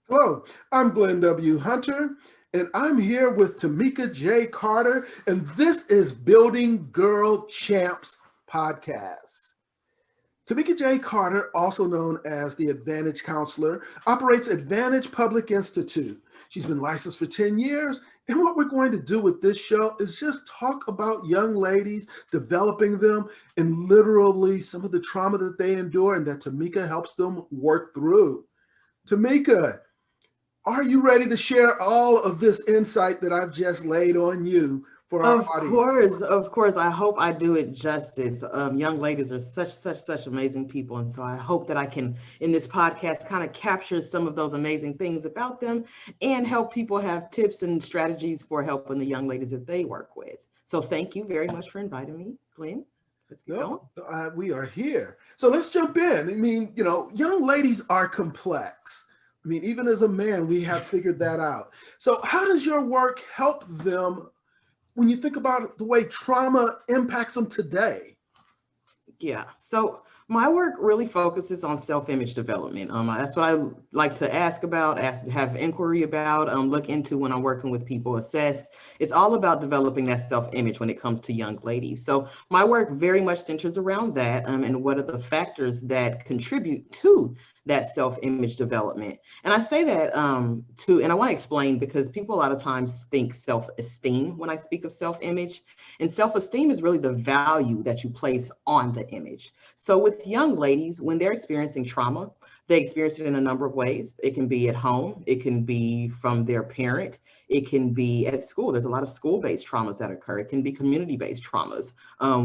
Hello, I'm Glenn W. Hunter, and I'm here with Tamika J. Carter, and this is Building Girl Champs podcast. Tamika J. Carter, also known as the Advantage Counselor, operates Advantage Public Institute. She's been licensed for 10 years, and what we're going to do with this show is just talk about young ladies, developing them, and literally some of the trauma that they endure and that Tamika helps them work through. Tamika, are you ready to share all of this insight that I've just laid on you for our Of audience? course, of course. I hope I do it justice. Young ladies are such amazing people, and so I hope that I can, in this podcast, kind of capture some of those amazing things about them and help people have tips and strategies for helping the young ladies that they work with. So thank you very much for inviting me, Glenn. Let's get going. No, we are here. So let's jump in. I mean, young ladies are complex. I mean, even as a man, we have figured that out. So, how does your work help them when you think about the way trauma impacts them today? Yeah. So my work really focuses on self-image development. That's what I like to ask about, have inquiry about, look into when I'm working with people, assess. It's all about developing that self-image when it comes to young ladies. So my work very much centers around that, and what are the factors that contribute to that self-image development. And I say that and I want to explain because people a lot of times think self-esteem when I speak of self-image. And self-esteem is really the value that you place on the image. So with young ladies, when they're experiencing trauma, they experience it in a number of ways. It can be at home, it can be from their parent, it can be at school. There's a lot of school-based traumas that occur. It can be community-based traumas,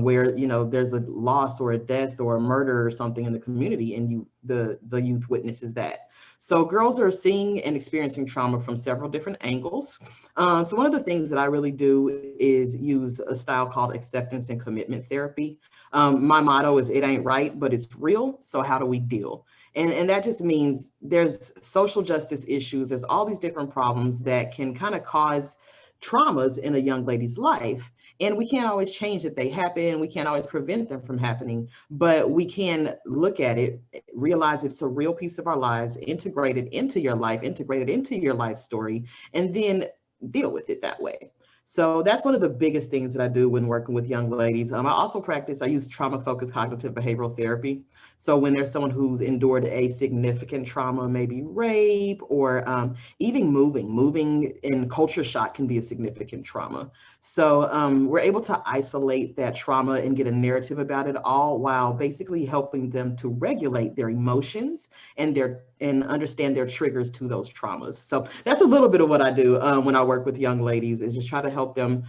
where there's a loss or a death or a murder or something in the community, and the youth witnesses that. So girls are seeing and experiencing trauma from several different angles. So one of the things that I really do is use a style called acceptance and commitment therapy. My motto is it ain't right, but it's real. So how do we deal? And that just means there's social justice issues. There's all these different problems that can kind of cause traumas in a young lady's life. And we can't always change that they happen. We can't always prevent them from happening, but we can look at it, realize it's a real piece of our lives, integrate it into your life, integrate it into your life story, and then deal with it that way. So that's one of the biggest things that I do when working with young ladies. I use trauma-focused cognitive behavioral therapy. So when there's someone who's endured a significant trauma, maybe rape or even moving in culture shock can be a significant trauma. So we're able to isolate that trauma and get a narrative about it all while basically helping them to regulate their emotions and understand their triggers to those traumas. So that's a little bit of what I do when I work with young ladies, is just try to help them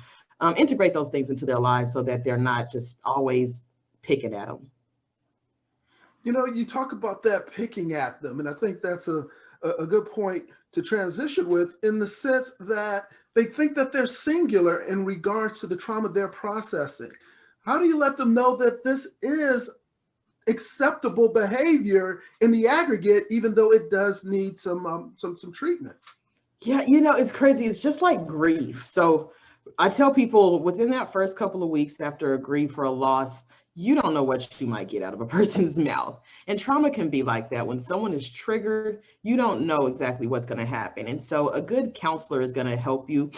integrate those things into their lives so that they're not just always picking at them. You talk about that picking at them, and I think that's a good point to transition with, in the sense that they think that they're singular in regards to the trauma they're processing. How do you let them know that this is acceptable behavior in the aggregate, even though it does need some treatment? Yeah, it's crazy. It's just like grief. So I tell people within that first couple of weeks after a grief or a loss, you don't know what you might get out of a person's mouth. And trauma can be like that. When someone is triggered, you don't know exactly what's going to happen. And so a good counselor is going to help you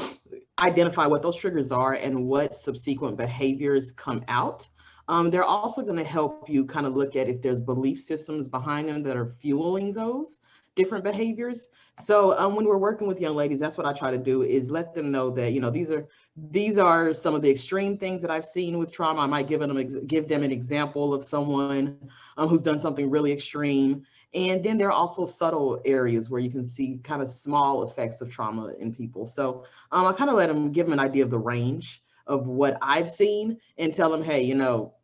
identify what those triggers are and what subsequent behaviors come out. They're also going to help you kind of look at if there's belief systems behind them that are fueling those different behaviors. So when we're working with young ladies, that's what I try to do, is let them know that, these are some of the extreme things that I've seen with trauma. I might give them an example of someone who's done something really extreme. And then there are also subtle areas where you can see kind of small effects of trauma in people. So I kind of give them an idea of the range of what I've seen and tell them, hey,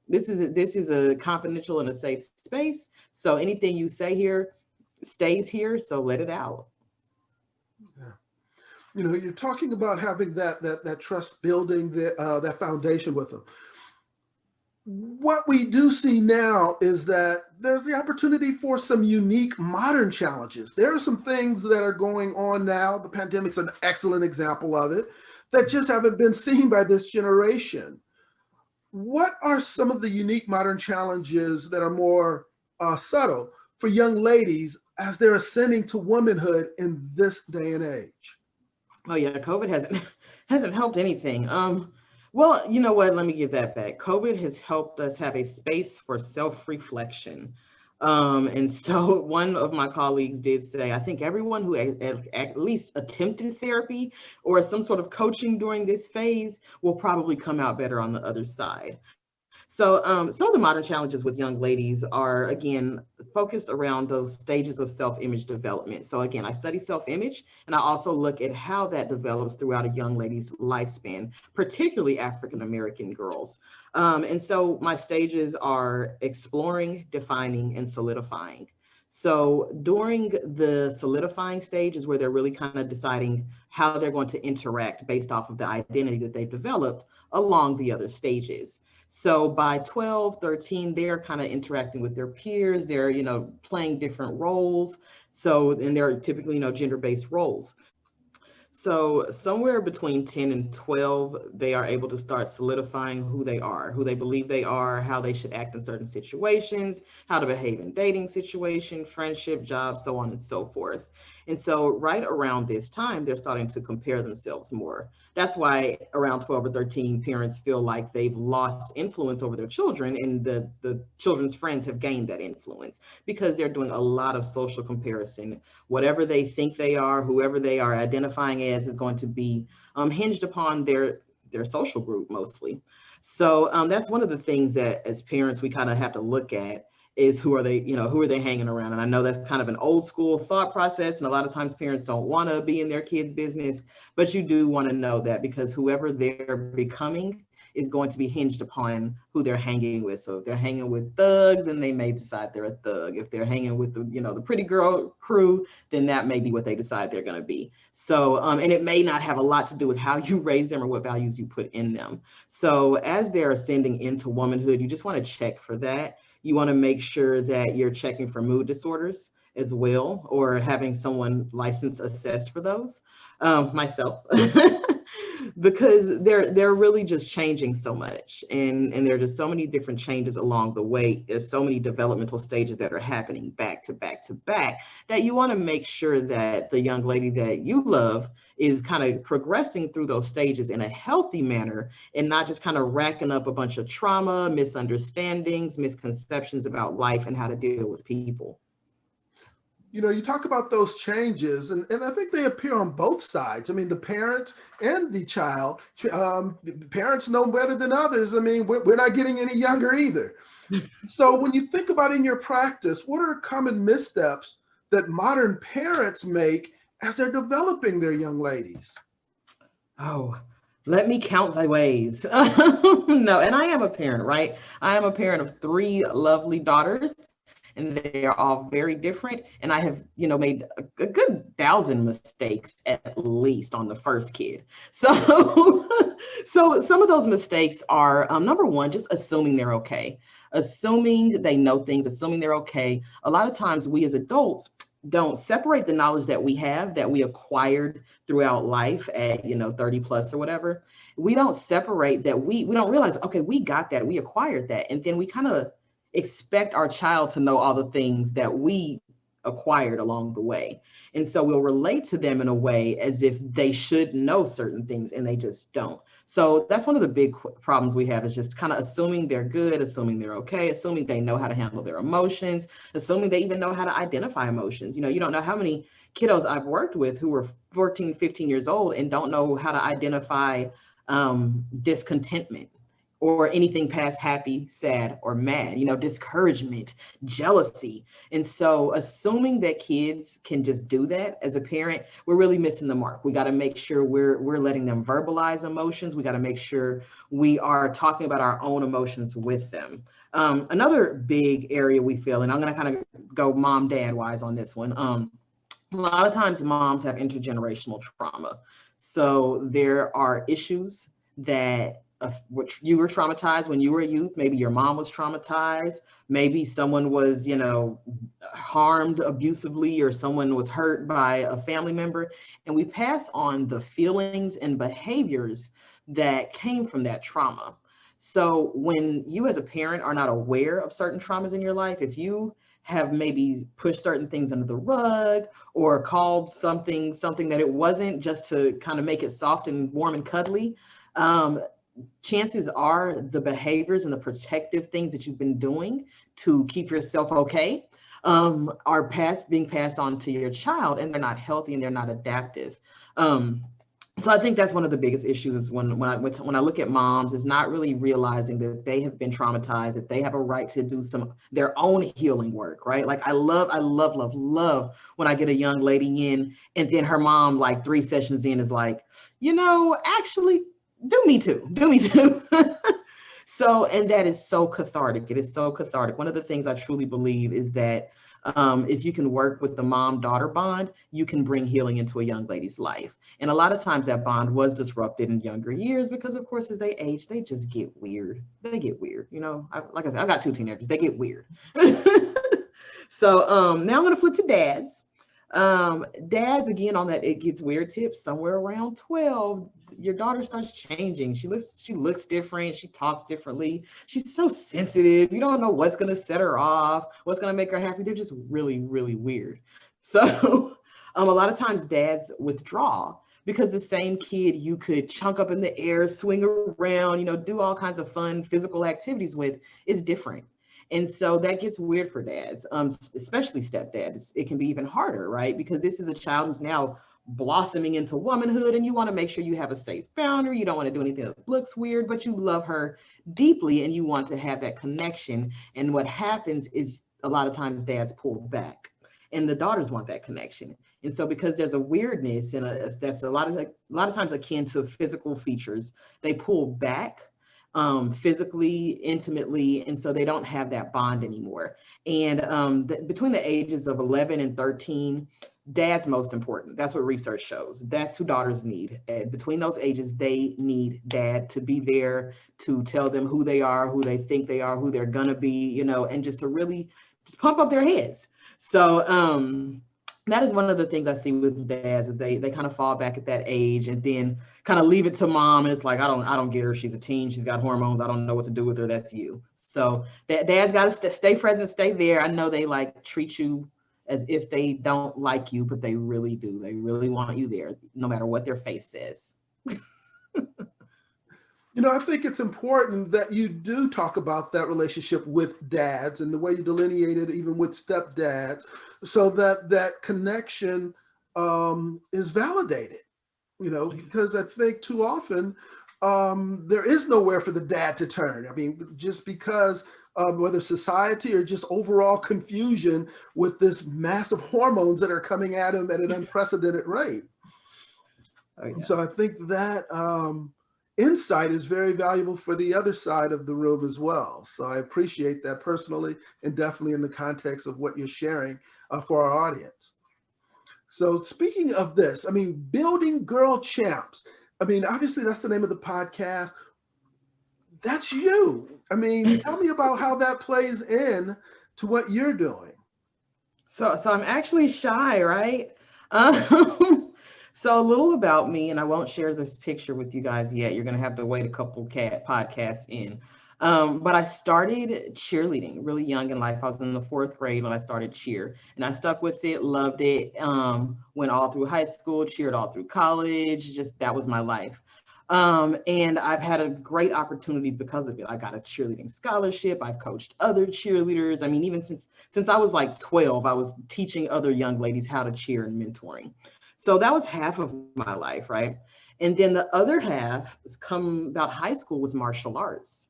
this is a confidential and a safe space. So anything you say here stays here. So let it out. Yeah. You're talking about having that trust building, that foundation with them. What we do see now is that there's the opportunity for some unique modern challenges. There are some things that are going on now. The pandemic's an excellent example of it, that just haven't been seen by this generation. What are some of the unique modern challenges that are more subtle for young ladies as they're ascending to womanhood in this day and age? Oh yeah, COVID hasn't hasn't helped anything. Well, you know what? Let me give that back. COVID has helped us have a space for self-reflection. And so one of my colleagues did say, I think everyone who at least attempted therapy or some sort of coaching during this phase will probably come out better on the other side. So some of the modern challenges with young ladies are, again, focused around those stages of self-image development. So again, I study self-image, and I also look at how that develops throughout a young lady's lifespan, particularly African-American girls. And so my stages are exploring, defining, and solidifying. So during the solidifying stage is where they're really kind of deciding how they're going to interact based off of the identity that they've developed along the other stages. So by 12, 13, they're kind of interacting with their peers. They're, playing different roles. So, and they're typically, gender-based roles. So somewhere between 10 and 12, they are able to start solidifying who they are, who they believe they are, how they should act in certain situations, how to behave in dating situation, friendship, jobs, so on and so forth. And so right around this time, they're starting to compare themselves more. That's why around 12 or 13, parents feel like they've lost influence over their children, and the children's friends have gained that influence because they're doing a lot of social comparison. Whatever they think they are, whoever they are identifying as, is going to be hinged upon their social group mostly. So that's one of the things that as parents we kind of have to look at is who are they hanging around. And I know that's kind of an old school thought process, and a lot of times parents don't want to be in their kids' business, but you do want to know that, because whoever they're becoming is going to be hinged upon who they're hanging with. So if they're hanging with thugs, then they may decide they're a thug. If they're hanging with the pretty girl crew, then that may be what they decide they're going to be. So and it may not have a lot to do with how you raise them or what values you put in them. So as they're ascending into womanhood, you just want to check for that. You want to make sure that you're checking for mood disorders as well, or having someone licensed assessed for those, myself. Because they're really just changing so much, and there are just so many different changes along the way. There's so many developmental stages that are happening back to back to back, that you want to make sure that the young lady that you love is kind of progressing through those stages in a healthy manner, and not just kind of racking up a bunch of trauma, misunderstandings, misconceptions about life and how to deal with people. You talk about those changes, and I think they appear on both sides. I mean, the parents and the child. Parents know better than others. I mean, we're not getting any younger either. So when you think about in your practice, what are common missteps that modern parents make as they're developing their young ladies? Oh, let me count thy ways. No, and I am a parent, right? I am a parent of three lovely daughters, and they are all very different. And I have, made a good thousand mistakes at least on the first kid. So, so some of those mistakes are number one, just assuming they're okay, assuming they know things, assuming they're okay. A lot of times we as adults don't separate the knowledge that we have, that we acquired throughout life at 30 plus or whatever. We don't separate that. We don't realize, okay, we got that, we acquired that, and then we kind of expect our child to know all the things that we acquired along the way. And so we'll relate to them in a way as if they should know certain things, and they just don't. So that's one of the big problems we have, is just kind of assuming they're good, assuming they're okay, assuming they know how to handle their emotions, assuming they even know how to identify emotions. You don't know how many kiddos I've worked with who were 14, 15 years old and don't know how to identify discontentment, or anything past happy, sad, or mad, discouragement, jealousy. And so assuming that kids can just do that, as a parent, we're really missing the mark. We got to make sure we're letting them verbalize emotions. We got to make sure we are talking about our own emotions with them. Another big area we feel, and I'm going to kind of go mom, dad wise on this one. A lot of times moms have intergenerational trauma. So there are issues that which you were traumatized when you were a youth. Maybe your mom was traumatized. Maybe someone was, harmed abusively, or someone was hurt by a family member. And we pass on the feelings and behaviors that came from that trauma. So when you as a parent are not aware of certain traumas in your life, if you have maybe pushed certain things under the rug or called something that it wasn't, just to kind of make it soft and warm and cuddly. Chances are the behaviors and the protective things that you've been doing to keep yourself okay are being passed on to your child, and they're not healthy and they're not adaptive. So I think that's one of the biggest issues is when I look at moms, is not really realizing that they have been traumatized, that they have a right to do their own healing work, right? Like I love when I get a young lady in and then her mom, like 3 sessions in, is like, actually, do me too. So, and that is so cathartic. It is so cathartic. One of the things I truly believe is that if you can work with the mom-daughter bond, you can bring healing into a young lady's life. And a lot of times that bond was disrupted in younger years because, of course, as they age, they just get weird. They get weird. Like I said, I've got 2 teenagers. They get weird. So now I'm going to flip to dads. Dads, again, on that it gets weird tips, somewhere around 12, your daughter starts changing. She looks different. She talks differently. She's so sensitive. You don't know what's going to set her off, what's going to make her happy. They're just really, really weird. So a lot of times dads withdraw because the same kid you could chunk up in the air, swing around, do all kinds of fun physical activities with is different. And so that gets weird for dads, especially stepdads. It can be even harder, right? Because this is a child who's now blossoming into womanhood, and you want to make sure you have a safe boundary. You don't want to do anything that looks weird, but you love her deeply and you want to have that connection. And what happens is a lot of times dads pull back and the daughters want that connection. And so because there's a weirdness and that's a lot of times akin to physical features, they pull back physically, intimately, and so they don't have that bond anymore. And between the ages of 11 and 13, dad's most important. That's what research shows. That's who daughters need. Between those ages, they need dad to be there to tell them who they are, who they think they are, who they're gonna be, and just to really just pump up their heads. So that is one of the things I see with dads is they kind of fall back at that age and then kind of leave it to mom. And it's like, I don't get her. She's a teen. She's got hormones. I don't know what to do with her. That's you. So dad's got to stay present, stay there. I know they treat you as if they don't like you, but they really do. They really want you there, no matter what their face says. I think it's important that you do talk about that relationship with dads and the way you delineate it, even with stepdads, so that that connection is validated, because I think too often there is nowhere for the dad to turn. I mean, just because whether society or just overall confusion with this massive hormones that are coming at him at an unprecedented rate. Oh, yeah. So I think that insight is very valuable for the other side of the room as well. So I appreciate that personally and definitely in the context of what you're sharing for our audience. So speaking of this, building girl champs. Obviously that's the name of the podcast. That's you. Tell me about how that plays in to what you're doing. So I'm actually shy, right? So a little about me, and I won't share this picture with you guys yet. You're going to have to wait a couple podcasts in. But I started cheerleading really young in life. I was in the 4th grade when I started cheer, and I stuck with it, loved it, went all through high school, cheered all through college. Just that was my life. And I've had great opportunities because of it. I got a cheerleading scholarship. I've coached other cheerleaders. Even since I was like 12, I was teaching other young ladies how to cheer and mentoring. So that was half of my life, right? And then the other half, come about high school, was martial arts.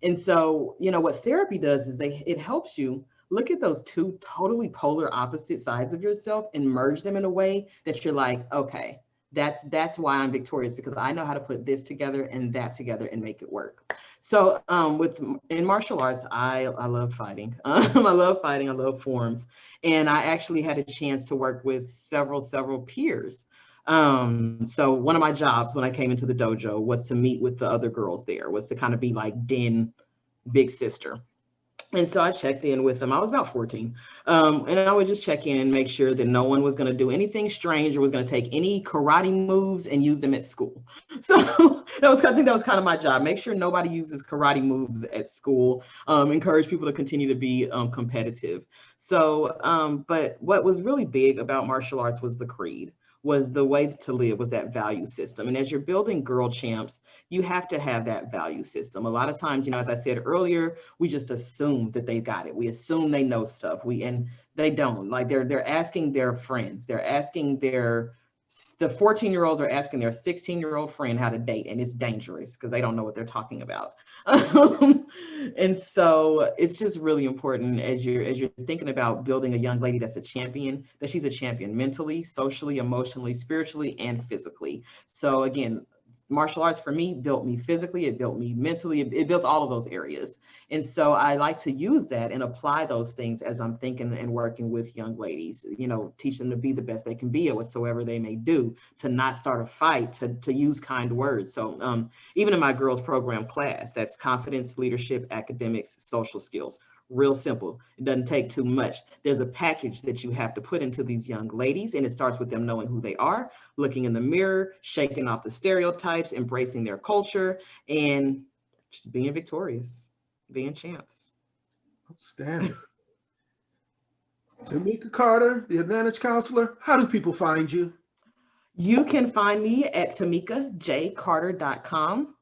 And so, what therapy does is it helps you look at those 2 totally polar opposite sides of yourself and merge them in a way that you're like, okay, that's why I'm victorious, because I know how to put this together and that together and make it work. So in martial arts, I love fighting. I love fighting. I love forms. And I actually had a chance to work with several peers. So one of my jobs when I came into the dojo was to meet with the other girls there, was to kind of be like den big sister. And so I checked in with them. I was about 14. And I would just check in and make sure that no one was going to do anything strange or was going to take any karate moves and use them at school. So I think that was kind of my job. Make sure nobody uses karate moves at school. Encourage people to continue to be competitive. So, but what was really big about martial arts was the creed, was the way to live, was that value system. And as you're building girl champs, you have to have that value system. A lot of times, as I said earlier, we just assume that they got it. We assume they know stuff. And they don't. Like they're asking their friends, they're asking the 14-year-olds are asking their 16-year-old friend how to date, and it's dangerous because they don't know what they're talking about. And so it's just really important as you're thinking about building a young lady that's a champion, that she's a champion mentally, socially, emotionally, spiritually, and physically. So again, martial arts for me built me physically, it built me mentally, it built all of those areas. And so I like to use that and apply those things as I'm thinking and working with young ladies, teach them to be the best they can be at whatsoever they may do, to not start a fight, to use kind words. So even in my girls program class, that's confidence, leadership, academics, social skills. Real simple. It doesn't take too much. There's a package that you have to put into these young ladies, and it starts with them knowing who they are, looking in the mirror, shaking off the stereotypes, embracing their culture, and just being victorious, being champs. Outstanding. Tamika Carter, the Advantage Counselor, how do people find you? You can find me at tamikajcarter.com.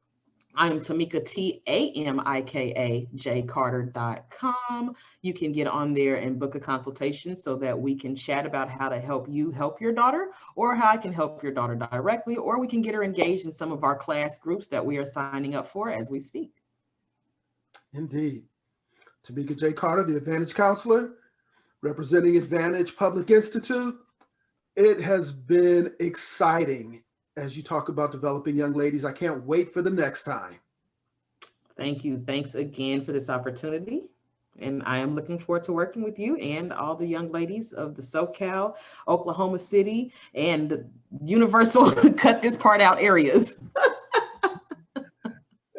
I am Tamika, Tamika jcarter.com. You can get on there and book a consultation so that we can chat about how to help you help your daughter, or how I can help your daughter directly, or we can get her engaged in some of our class groups that we are signing up for as we speak. Indeed. Tamika J. Carter, the Advantage Counselor, representing Advantage Public Institute. It has been exciting as you talk about developing young ladies. I can't wait for the next time. Thank you. Thanks again for this opportunity. And I am looking forward to working with you and all the young ladies of the SoCal, Oklahoma City, and Universal cut this part out areas.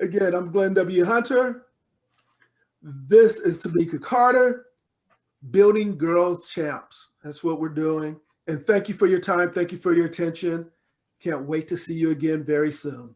Again, I'm Glenn W. Hunter. This is Tamika Carter, Building Girls Champs. That's what we're doing. And thank you for your time. Thank you for your attention. Can't wait to see you again very soon.